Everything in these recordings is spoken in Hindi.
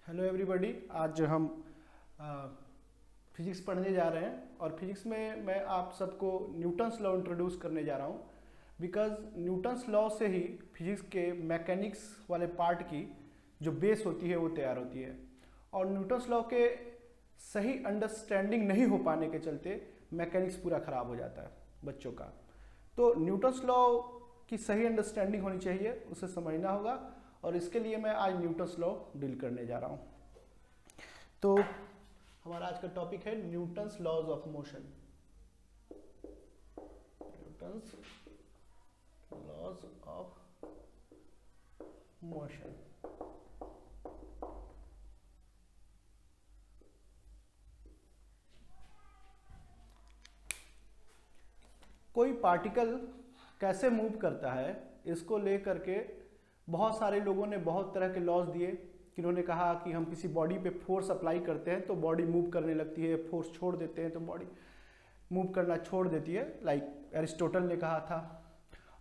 Hello everybody. आज हम फिजिक्स पढ़ने जा रहे हैं और फिजिक्स में मैं आप सबको न्यूटन्स लॉ इंट्रोड्यूस करने जा रहा हूँ। बिकॉज न्यूटन्स लॉ से ही फिजिक्स के मैकेनिक्स वाले पार्ट की जो बेस होती है वो तैयार होती है। और न्यूटन्स लॉ के सही अंडरस्टैंडिंग नहीं हो पाने के चलते मैकेनिक्स पूरा ख़राब हो जाता है बच्चों का। तो न्यूटन्स लॉ की सही अंडरस्टैंडिंग होनी चाहिए, उसे समझना होगा और इसके लिए मैं आज न्यूटन्स लॉ डील करने जा रहा हूँ। तो हमारा आज का टॉपिक है Newton's laws of motion. Newton's laws of motion. कोई पार्टिकल कैसे मूव करता है, इसको लेकर के बहुत सारे लोगों ने बहुत तरह के लॉज दिए। किन्होंने कहा कि हम किसी बॉडी पे फोर्स अप्लाई करते हैं तो बॉडी मूव करने लगती है, फोर्स छोड़ देते हैं तो बॉडी मूव करना छोड़ देती है, लाइक एरिस्टोटल ने कहा था।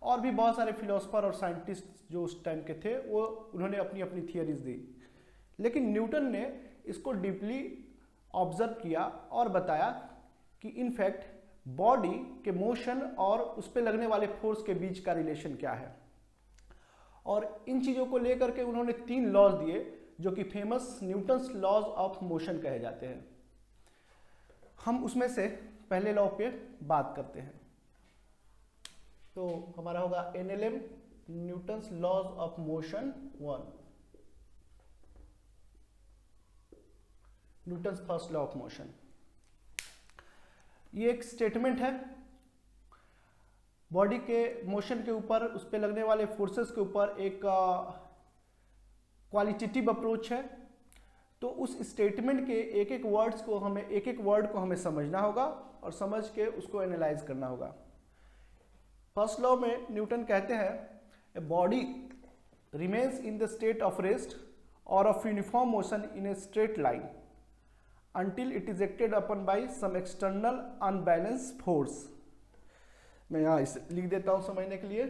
और भी बहुत सारे फिलोसफर और साइंटिस्ट जो उस टाइम के थे वो उन्होंने अपनी अपनी थियरीज दी। लेकिन न्यूटन ने इसको डीपली ऑब्जर्व किया और बताया कि इनफैक्ट बॉडी के मोशन और उस पर लगने वाले फोर्स के बीच का रिलेशन क्या है। और इन चीज़ों को लेकर के उन्होंने 3 लॉज दिए जो कि famous Newton's laws of motion कहे जाते हैं। हम उसमें से पहले लॉ पे बात करते हैं। तो हमारा होगा NLM, Newton's laws of motion 1, Newton's first law of motion. ये एक स्टेटमेंट है, बॉडी के मोशन के ऊपर उस पर लगने वाले फोर्सेस के ऊपर एक क्वालिटेटिव अप्रोच है। तो उस स्टेटमेंट के एक एक वर्ड को हमें समझना होगा और समझ के उसको एनालाइज करना होगा। फर्स्ट लॉ में न्यूटन कहते हैं a body remains in the state of rest और of uniform motion in a straight line until it is acted upon by some external unbalanced force। मैं यहाँ इसे लिख देता हूँ समझने के लिए।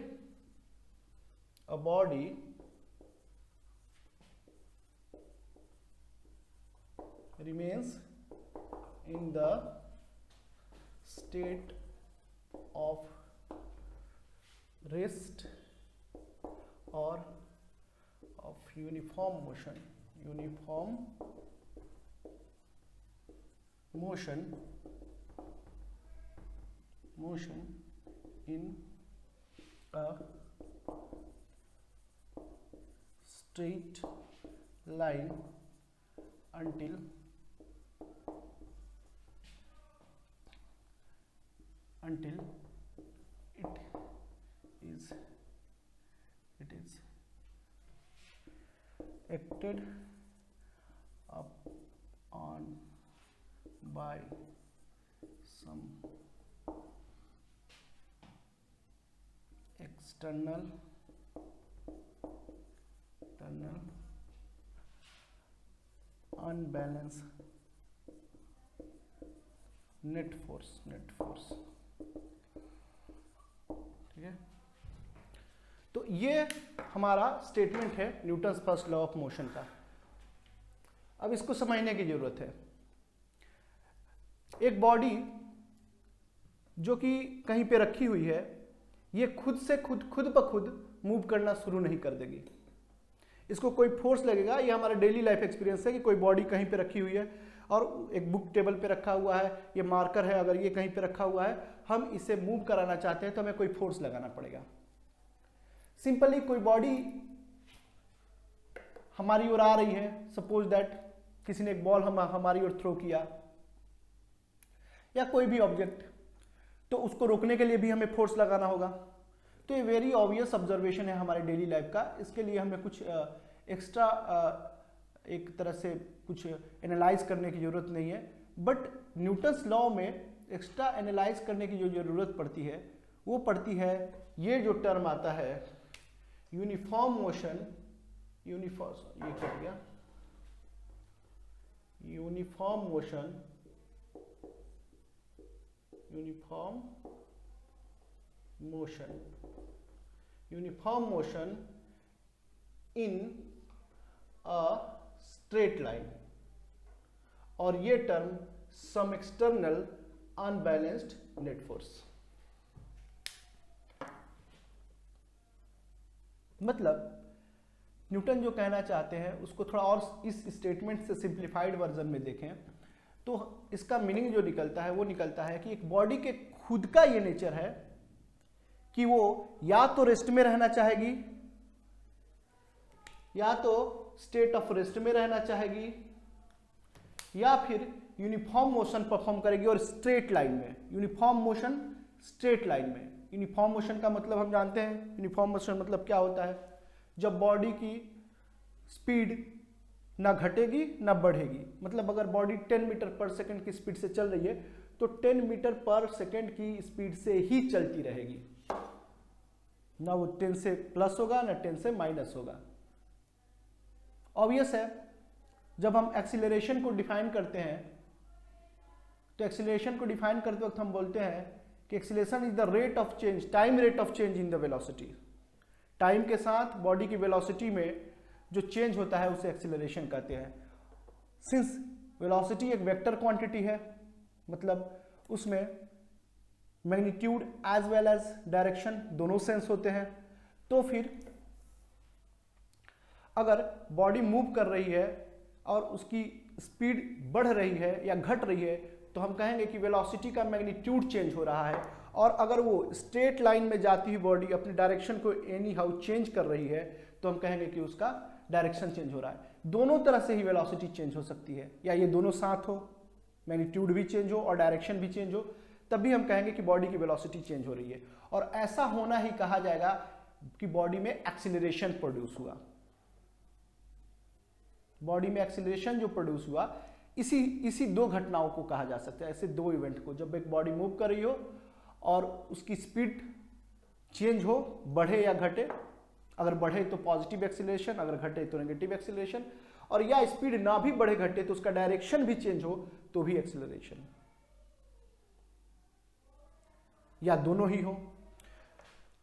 A body remains in the state of rest or of uniform motion in a straight line until it is acted upon by some external unbalanced net force। ठीक है, तो ये हमारा स्टेटमेंट है Newton's first law of motion का। अब इसको समझने की जरूरत है। एक बॉडी जो कि कहीं पे रखी हुई है, ये खुद ब खुद मूव करना शुरू नहीं कर देगी। इसको कोई फोर्स लगेगा। ये हमारा डेली लाइफ एक्सपीरियंस है कि कोई बॉडी कहीं पे रखी हुई है और एक बुक टेबल पे रखा हुआ है, ये मार्कर है, अगर ये कहीं पे रखा हुआ है, हम इसे मूव कराना चाहते हैं तो हमें कोई फोर्स लगाना पड़ेगा। सिंपली कोई बॉडी हमारी ओर आ रही है, सपोज दैट किसी ने एक बॉल हमारी ओर थ्रो किया या कोई भी ऑब्जेक्ट, तो उसको रोकने के लिए भी हमें फोर्स लगाना होगा। तो ये वेरी ऑब्वियस ऑब्जर्वेशन है हमारे डेली लाइफ का। इसके लिए हमें कुछ एक्स्ट्रा एक तरह से कुछ एनालाइज करने की जरूरत नहीं है। बट न्यूटन्स लॉ में एक्स्ट्रा एनालाइज करने की जो जरूरत पड़ती है वो पड़ती है ये जो टर्म आता है uniform motion. Uniform motion in a straight line, और ये term some external unbalanced net force. मतलब न्यूटन जो कहना चाहते हैं उसको थोड़ा और इस स्टेटमेंट से सिंप्लीफाइड वर्जन में देखें तो इसका मीनिंग जो निकलता है वो निकलता है कि एक बॉडी के खुद का ये नेचर है कि वो या तो रेस्ट में रहना चाहेगी, या तो स्टेट ऑफ रेस्ट में रहना चाहेगी, या फिर यूनिफॉर्म मोशन परफॉर्म करेगी और स्ट्रेट लाइन में। यूनिफॉर्म मोशन स्ट्रेट लाइन में। यूनिफॉर्म मोशन का मतलब हम जानते हैं, यूनिफॉर्म मोशन मतलब क्या होता है, जब बॉडी की स्पीड ना घटेगी ना बढ़ेगी। मतलब अगर बॉडी 10 मीटर पर सेकंड की स्पीड से चल रही है तो 10 मीटर पर सेकंड की स्पीड से ही चलती रहेगी, ना वो 10 से प्लस होगा ना 10 से माइनस होगा। ऑब्वियस है, जब हम एक्सीलरेशन को डिफाइन करते हैं तो एक्सीलरेशन को डिफाइन करते वक्त हम बोलते हैं कि acceleration is the rate of change, time rate of change in the velocity. Time के साथ बॉडी की वेलोसिटी में जो चेंज होता है उसे एक्सीलरेशन कहते हैं। सिंस वेलोसिटी एक वेक्टर क्वांटिटी है, मतलब उसमें magnitude as well as direction दोनों सेंस होते हैं, तो फिर अगर बॉडी मूव कर रही है और उसकी स्पीड बढ़ रही है या घट रही है तो हम कहेंगे कि वेलोसिटी का मैग्नीट्यूड चेंज हो रहा है। और अगर वो स्ट्रेट लाइन में जाती हुई बॉडी अपनी डायरेक्शन को एनी हाउ चेंज कर रही है तो हम कहेंगे कि उसका डायरेक्शन चेंज हो रहा है। दोनों तरह से ही वेलोसिटी चेंज हो सकती है, या ये दोनों साथ हो, मैग्नीट्यूड भी चेंज हो और डायरेक्शन भी चेंज हो, तब भी हम कहेंगे कि बॉडी की वेलोसिटी चेंज हो रही है। और ऐसा होना ही कहा जाएगा कि बॉडी में एक्सीलरेशन प्रोड्यूस हुआ। बॉडी में एक्सीलरेशन जो प्रोड्यूस हुआ इसी दो घटनाओं को कहा जा सकता है, ऐसे दो इवेंट को, जब एक बॉडी मूव कर रही हो और उसकी स्पीड चेंज हो, बढ़े या घटे। अगर बढ़े तो पॉजिटिव एक्सीलरेशन, अगर घटे तो नेगेटिव एक्सीलरेशन, और या स्पीड ना भी बढ़े घटे तो उसका डायरेक्शन भी चेंज हो तो भी एक्सीलरेशन, या दोनों ही हो।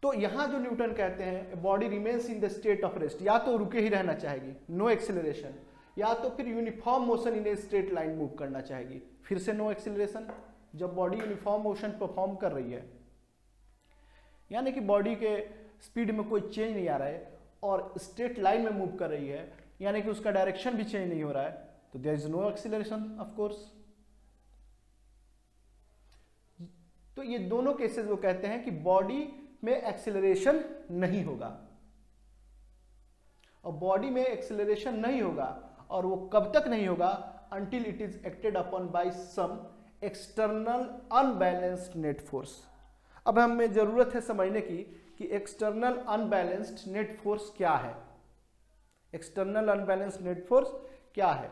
तो यहां जो न्यूटन कहते हैं body remains in the state of rest, या तो रुके ही रहना चाहेगी, नो एक्सीलरेशन, या तो फिर uniform motion in a straight line move करना चाहेगी, फिर से नो एक्सीलरेशन। जब बॉडी यूनिफॉर्म मोशन परफॉर्म कर रही है, यानी कि बॉडी के स्पीड में कोई चेंज नहीं आ रहा है और स्ट्रेट लाइन में मूव कर रही है, यानी कि उसका डायरेक्शन भी चेंज नहीं हो रहा है, तो there is no acceleration of course. तो ये दोनों केसेस वो कहते हैं कि बॉडी में एक्सीलरेशन नहीं होगा, और बॉडी में एक्सीलरेशन नहीं होगा, और वो कब तक नहीं होगा, until it is acted upon by some external unbalanced net force। अब हमें जरूरत है समझने की कि एक्सटर्नल अनबैलेंस्ड नेट फोर्स क्या है। एक्सटर्नल अनबैलेंस्ड नेट फोर्स क्या है?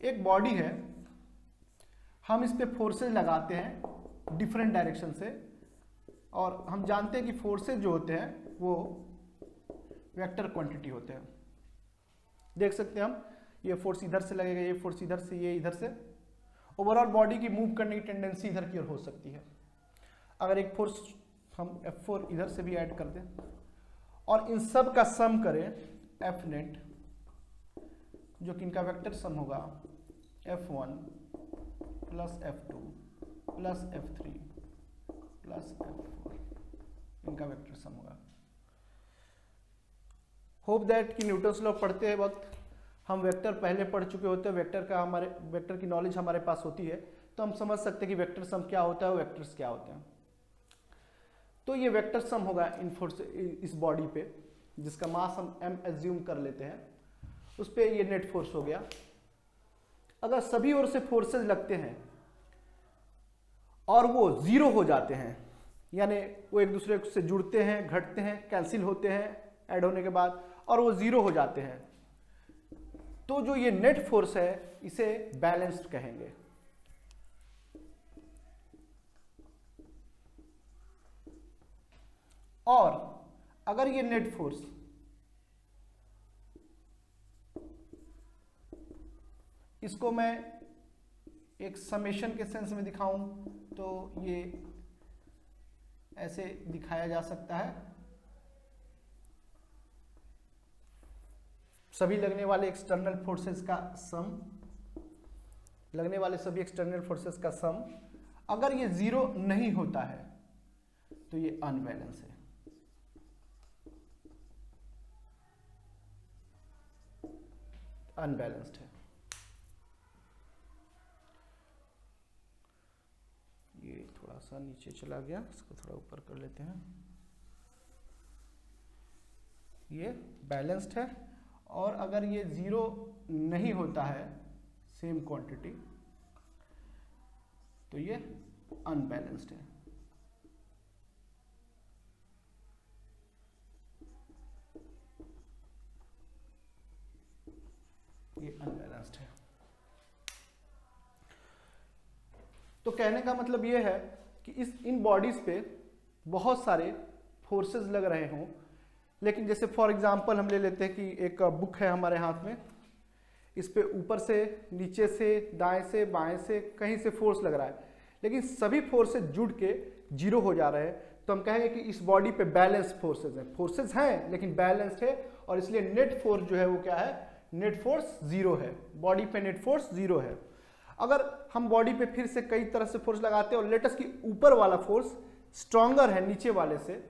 एक बॉडी है, हम इस पे फोर्सेज लगाते हैं डिफरेंट डायरेक्शन से, और हम जानते हैं कि फोर्सेज जो होते हैं वो वेक्टर क्वांटिटी होते हैं। देख सकते हैं हम, ये फोर्स इधर से लगेगा, ये फोर्स इधर से, ये इधर से। ओवरऑल बॉडी की मूव करने की टेंडेंसी इधर की ओर हो सकती है। अगर एक फोर्स हम F4 इधर से भी ऐड कर दें और इन सब का सम करें F नेट, जो कि इनका वेक्टर सम होगा F1 plus F2 plus F3 plus F4, इनका वेक्टर सम होगा। होप दैट कि न्यूटन्स लॉ पढ़ते वक्त हम वेक्टर पहले पढ़ चुके होते हैं, वेक्टर की नॉलेज हमारे पास होती है, तो हम समझ सकते हैं कि वेक्टर सम क्या होता है, वेक्टर्स क्या होते हैं। तो ये वेक्टर सम होगा इन फोर्स, इस बॉडी पे जिसका मास हम m एज्यूम कर लेते हैं, उस पे ये नेट फोर्स हो गया। अगर सभी ओर से फोर्सेज लगते हैं और वो जीरो हो जाते हैं, यानी वो एक दूसरे से जुड़ते हैं, घटते हैं, कैंसिल होते हैं ऐड होने के बाद, और वो जीरो हो जाते हैं, तो जो ये नेट फोर्स है इसे बैलेंस्ड कहेंगे। और अगर ये नेट फोर्स इसको मैं एक समेशन के सेंस में दिखाऊं तो ये ऐसे दिखाया जा सकता है सभी लगने वाले एक्सटर्नल फोर्सेस का सम, लगने वाले सभी एक्सटर्नल फोर्सेस का सम अगर ये 0 नहीं होता है तो ये अनबैलेंस है। अनबैलेंस्ड है। ये थोड़ा सा नीचे चला गया, इसको थोड़ा ऊपर कर लेते हैं। ये बैलेंस्ड है। और अगर ये 0 नहीं होता है सेम क्वांटिटी तो ये अनबैलेंस्ड है। ये अनबैलेंस्ड है। तो कहने का मतलब ये है कि इन बॉडीज पे बहुत सारे फोर्सेस लग रहे हों, लेकिन जैसे फॉर एग्जांपल हम ले लेते हैं कि एक बुक है हमारे हाथ में, इस पे ऊपर से, नीचे से, दाएं से, बाएं से, कहीं से फोर्स लग रहा है, लेकिन सभी फोर्सेस जुड़ के 0 हो जा रहे हैं, तो हम कहेंगे कि इस बॉडी पे बैलेंस फोर्सेस हैं। फोर्सेस हैं लेकिन बैलेंस्ड है, और इसलिए नेट फोर्स जो है वो क्या है, नेट फोर्स 0 है। बॉडी पे नेट फोर्स 0 है। अगर हम बॉडी पे फिर से कई तरह से फोर्स लगाते हैं और लेट अस की ऊपर वाला फोर्स स्ट्रॉन्गर है नीचे वाले से,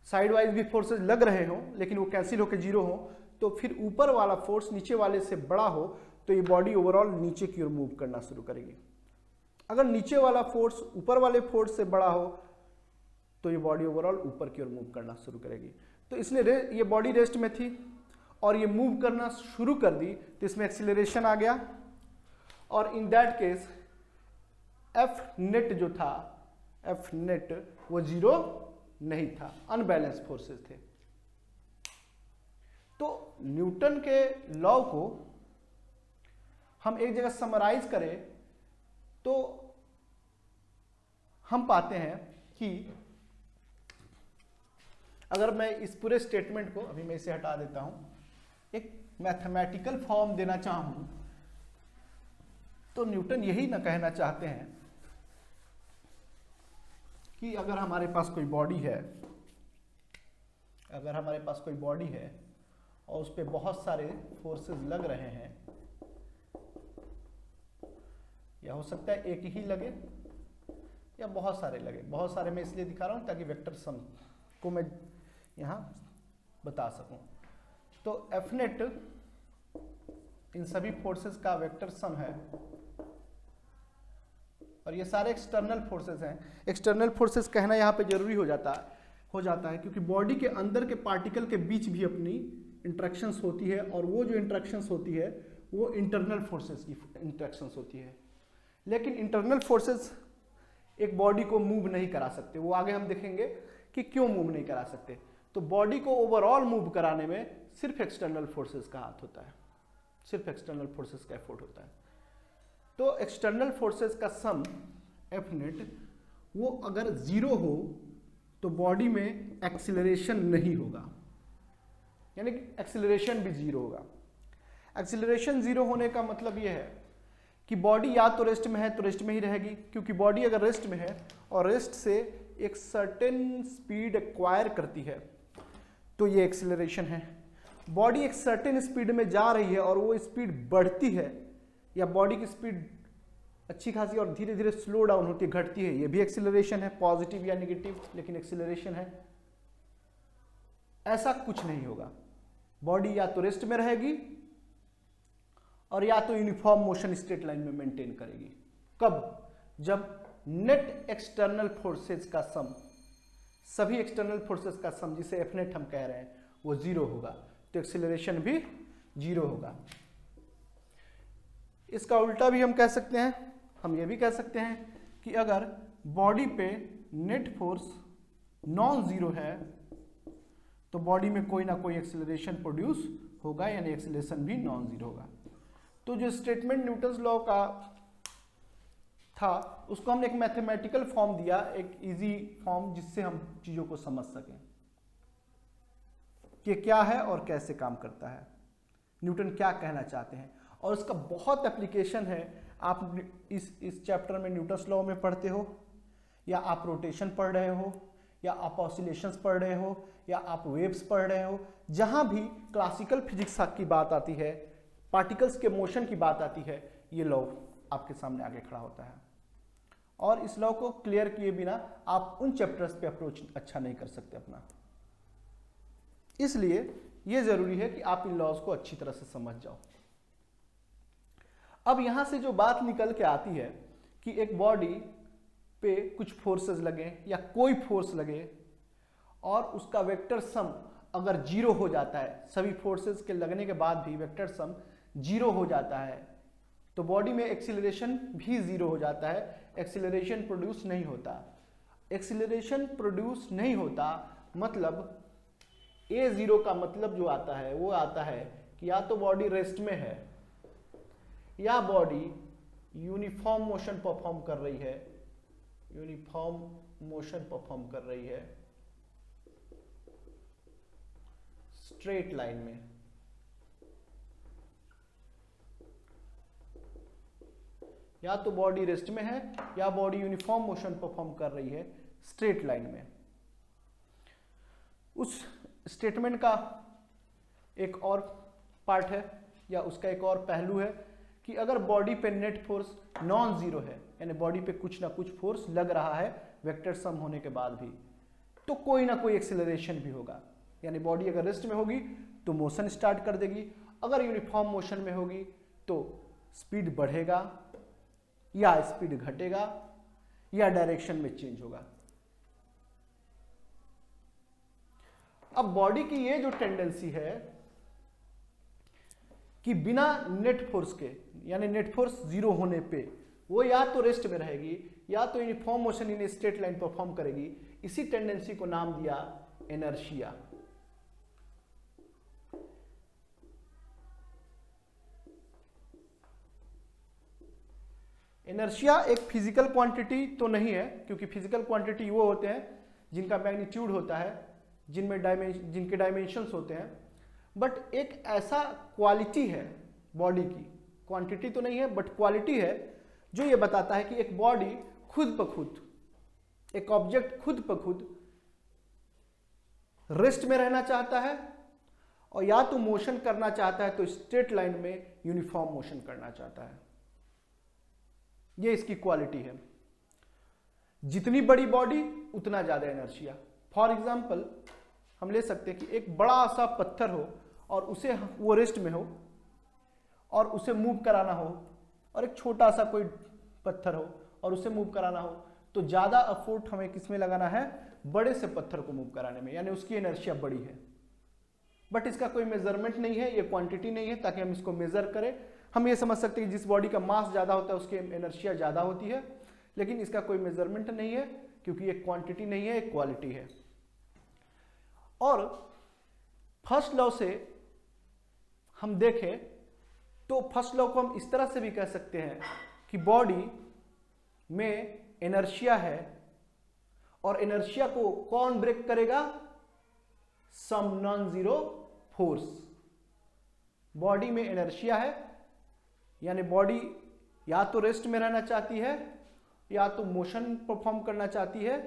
साइड वाइज भी फोर्सेस लग रहे हों लेकिन वो कैंसिल होकर 0 हो, तो फिर ऊपर वाला फोर्स नीचे वाले से बड़ा हो तो ये बॉडी ओवरऑल नीचे की ओर मूव करना शुरू करेगी। अगर नीचे वाला फोर्स ऊपर वाले फोर्स से बड़ा हो तो ये बॉडी ओवरऑल ऊपर की ओर मूव करना शुरू करेगी। तो इसलिए ये बॉडी रेस्ट में थी और ये मूव करना शुरू कर दी तो इसमें एक्सीलरेशन आ गया, और in that case F net जो था, एफ नेट वो 0 नहीं था, अनबैलेंस फोर्सेस थे। तो न्यूटन के लॉ को हम एक जगह समराइज करें तो हम पाते हैं कि अगर मैं इस पूरे स्टेटमेंट को, अभी मैं इसे हटा देता हूं, एक मैथमेटिकल फॉर्म देना चाहूं तो न्यूटन यही ना कहना चाहते हैं कि अगर हमारे पास कोई बॉडी है, अगर हमारे पास कोई बॉडी है और उस पर बहुत सारे फोर्सेस लग रहे हैं, या हो सकता है एक ही लगे या बहुत सारे लगे, बहुत सारे मैं इसलिए दिखा रहा हूं ताकि वेक्टर सम को मैं यहां बता सकूं। तो एफ नेट इन सभी फोर्सेस का वेक्टर सम है, और ये सारे एक्सटर्नल फोर्सेस हैं। एक्सटर्नल फोर्सेस कहना यहाँ पे जरूरी हो जाता है क्योंकि बॉडी के अंदर के पार्टिकल के बीच भी अपनी इंटरेक्शंस होती है, और वो जो इंटरेक्शंस होती है वो इंटरनल फोर्सेस की इंटरेक्शंस होती है। लेकिन इंटरनल फोर्सेस एक बॉडी को मूव नहीं करा सकते, वो आगे हम देखेंगे कि क्यों मूव नहीं करा सकते। तो बॉडी को ओवरऑल मूव कराने में सिर्फ एक्सटर्नल फोर्सेस का हाथ होता है, सिर्फ एक्सटर्नल फोर्सेस का एफर्ट होता है। तो एक्सटर्नल फोर्सेस का सम एफ नेट वो अगर 0 हो तो बॉडी में एक्सीलरेशन नहीं होगा, यानी कि एक्सीलरेशन भी 0 होगा। एक्सीलरेशन 0 होने का मतलब ये है कि बॉडी या तो रेस्ट में है तो रेस्ट में ही रहेगी, क्योंकि बॉडी अगर रेस्ट में है और रेस्ट से एक सर्टेन स्पीड एक्वायर करती है तो ये एक्सीलरेशन है। बॉडी एक सर्टेन स्पीड में जा रही है और वो स्पीड बढ़ती है, या बॉडी की स्पीड अच्छी खासी और धीरे धीरे स्लो डाउन होती है, घटती है, ये भी एक्सीलरेशन है, पॉजिटिव या नेगेटिव, लेकिन एक्सीलरेशन है। ऐसा कुछ नहीं होगा, बॉडी या तो रेस्ट में रहेगी और या तो यूनिफॉर्म मोशन स्ट्रेट लाइन में मेंटेन करेगी। कब? जब नेट एक्सटर्नल फोर्सेस का सम, सभी एक्सटर्नल फोर्सेस का सम जिसे एफ नेट हम कह रहे हैं वो 0 होगा, तो एक्सीलरेशन भी 0 होगा। इसका उल्टा भी हम कह सकते हैं, हम ये भी कह सकते हैं कि अगर बॉडी पे नेट फोर्स नॉन जीरो है तो बॉडी में कोई ना कोई एक्सीलरेशन प्रोड्यूस होगा, यानी एक्सीलरेशन भी नॉन जीरो होगा। तो जो स्टेटमेंट न्यूटन्स लॉ का था उसको हमने एक मैथमेटिकल फॉर्म दिया, एक इजी फॉर्म, जिससे हम चीजों को समझ सकें कि क्या है और कैसे काम करता है, न्यूटन क्या कहना चाहते हैं। और उसका बहुत एप्लीकेशन है। आप इस चैप्टर में न्यूटन्स लॉ में पढ़ते हो, या आप रोटेशन पढ़ रहे हो, या आप ऑसिलेशंस पढ़ रहे हो या आप वेव्स पढ़ रहे हो, जहां भी क्लासिकल फिजिक्स की बात आती है, पार्टिकल्स के मोशन की बात आती है, ये लॉ आपके सामने आगे खड़ा होता है। और इस लॉ को क्लियर किए बिना आप उन चैप्टर्स पे अप्रोच अच्छा नहीं कर सकते अपना। इसलिए यह जरूरी है कि आप इन लॉज को अच्छी तरह से समझ जाओ। अब यहां से जो बात निकल के आती है कि एक बॉडी पे कुछ फोर्सेस लगे या कोई फोर्स लगे और उसका वेक्टर सम अगर जीरो हो जाता है, सभी फोर्सेस के लगने के बाद भी वेक्टर सम जीरो हो जाता है, तो बॉडी में एक्सीलरेशन भी जीरो हो जाता है, एक्सीलरेशन प्रोड्यूस नहीं होता। एक्सीलरेशन प्रोड्यूस नहीं होता मतलब ए जीरो का मतलब जो आता है वो आता है कि या तो बॉडी रेस्ट में है या बॉडी यूनिफॉर्म मोशन परफॉर्म कर रही है, यूनिफॉर्म मोशन परफॉर्म कर रही है स्ट्रेट लाइन में, या तो बॉडी रेस्ट में है या बॉडी यूनिफॉर्म मोशन परफॉर्म कर रही है स्ट्रेट लाइन में। उस स्टेटमेंट का एक और पार्ट है या उसका एक और पहलू है कि अगर बॉडी पे नेट फोर्स नॉन जीरो है, यानी बॉडी पे कुछ ना कुछ फोर्स लग रहा है वेक्टर सम होने के बाद भी, तो कोई ना कोई एक्सीलरेशन भी होगा। यानी बॉडी अगर रेस्ट में होगी तो मोशन स्टार्ट कर देगी, अगर यूनिफॉर्म मोशन में होगी तो स्पीड बढ़ेगा या स्पीड घटेगा या डायरेक्शन में चेंज होगा। अब बॉडी की ये जो टेंडेंसी है कि बिना नेट फोर्स के, यानी नेट फोर्स जीरो होने पे वो या तो रेस्ट में रहेगी या तो uniform motion in straight line perform करेगी। इसी टेंडेंसी को नाम दिया इनर्शिया। इनर्शिया एक फिजिकल क्वांटिटी तो नहीं है, क्योंकि फिजिकल क्वांटिटी वो होते हैं जिनका मैग्नीट्यूड होता है, जिनके डायमेंशंस होते हैं, बट एक ऐसा क्वालिटी है बॉडी की, क्वांटिटी तो नहीं है बट क्वालिटी है, जो ये बताता है कि एक बॉडी खुद ब खुद, एक ऑब्जेक्ट खुद ब खुद रेस्ट में रहना चाहता है और या तो मोशन करना चाहता है तो स्ट्रेट लाइन में यूनिफॉर्म मोशन करना चाहता है। ये इसकी क्वालिटी है। जितनी बड़ी बॉडी उतना ज्यादा इनर्शिया। फॉर एग्जाम्पल हम ले सकते हैं कि एक बड़ा सा पत्थर हो और उसे वो रेस्ट में हो और उसे मूव कराना हो, और एक छोटा सा कोई पत्थर हो और उसे मूव कराना हो, तो ज्यादा एफर्ट हमें किसमें लगाना है? बड़े से पत्थर को मूव कराने में, यानी उसकी इनर्शिया बड़ी है। बट इसका कोई मेजरमेंट नहीं है, ये क्वांटिटी नहीं है ताकि हम इसको मेजर करें। हम ये समझ सकते हैं कि जिस बॉडी का मास ज्यादा होता है उसकी इनर्शिया ज्यादा होती है, लेकिन इसका कोई मेजरमेंट नहीं है क्योंकि ये क्वांटिटी नहीं है, एक क्वालिटी है। और फर्स्ट लॉ से हम देखें तो फर्स्ट लॉ को हम इस तरह से भी कह सकते हैं कि बॉडी में इनर्शिया है और इनर्शिया को कौन ब्रेक करेगा? Some non zero force. Body में इनर्शिया है यानी बॉडी या तो रेस्ट में रहना चाहती है या तो मोशन परफॉर्म करना चाहती है,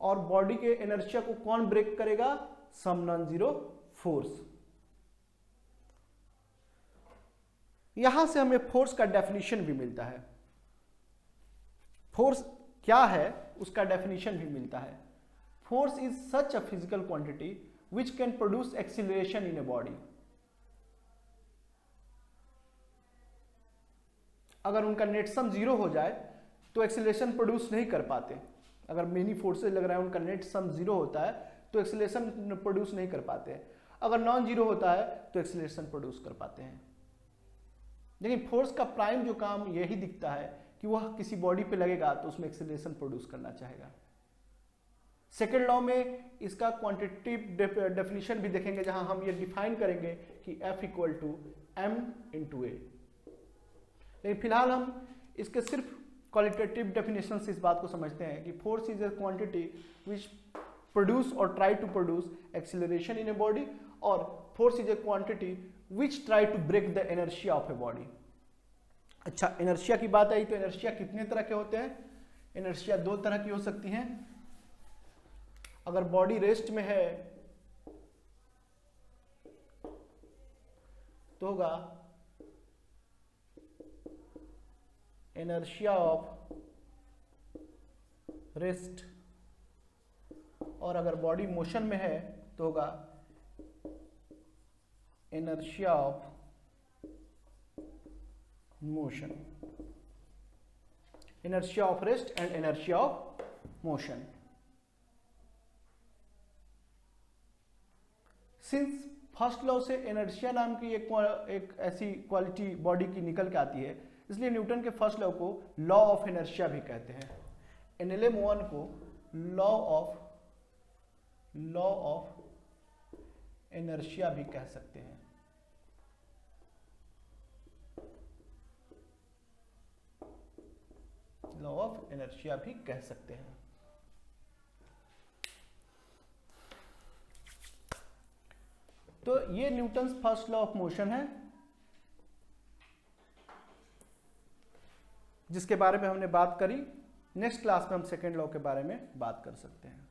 और बॉडी के इनर्शिया को कौन ब्रेक करेगा? Some non zero force. यहां से हमें फोर्स का डेफिनेशन भी मिलता है। फोर्स क्या है उसका डेफिनेशन भी मिलता है। Force is such a physical quantity which can produce acceleration in a body. अगर उनका नेट सम जीरो हो जाए तो एक्सीलरेशन प्रोड्यूस नहीं कर पाते। अगर मेनी फोर्सेस लग रहा है, उनका नेट सम जीरो होता है तो एक्सीलरेशन प्रोड्यूस नहीं कर पाते। अगर नॉन जीरो होता है तो एक्सीलरेशन प्रोड्यूस कर पाते हैं। लेकिन फोर्स का प्राइम जो काम यही दिखता है कि वह किसी बॉडी पे लगेगा तो उसमें एक्सीलरेशन प्रोड्यूस करना चाहेगा। सेकेंड लॉ में इसका क्वांटिटेटिव डेफिनेशन भी देखेंगे, जहां हम ये डिफाइन करेंगे कि F equal to M into a. लेकिन फिलहाल हम इसके सिर्फ क्वालिटेटिव डेफिनेशन से इस बात को समझते हैं कि force is a quantity which produce or try to produce acceleration in a body, और force is a quantity which try to break the inertia of a body. अच्छा, इनर्शिया की बात आई तो इनर्शिया कितने तरह के होते हैं? इनर्शिया दो तरह की हो सकती हैं। अगर बॉडी रेस्ट में है तो होगा इनर्शिया ऑफ रेस्ट, और अगर बॉडी मोशन में है तो होगा inertia of motion, inertia of rest and inertia of motion. Since first law से इनर्शिया नाम की एक ऐसी क्वालिटी बॉडी की निकल के आती है, इसलिए न्यूटन के फर्स्ट लॉ को लॉ ऑफ इनर्शिया भी कहते हैं। NLM1 को लॉ ऑफ इनर्शिया भी कह सकते हैं। लॉ ऑफ इनर्शिया भी कह सकते हैं। तो ये Newton's first law of motion है, जिसके बारे में हमने बात करी। नेक्स्ट क्लास में हम सेकेंड लॉ के बारे में बात कर सकते हैं।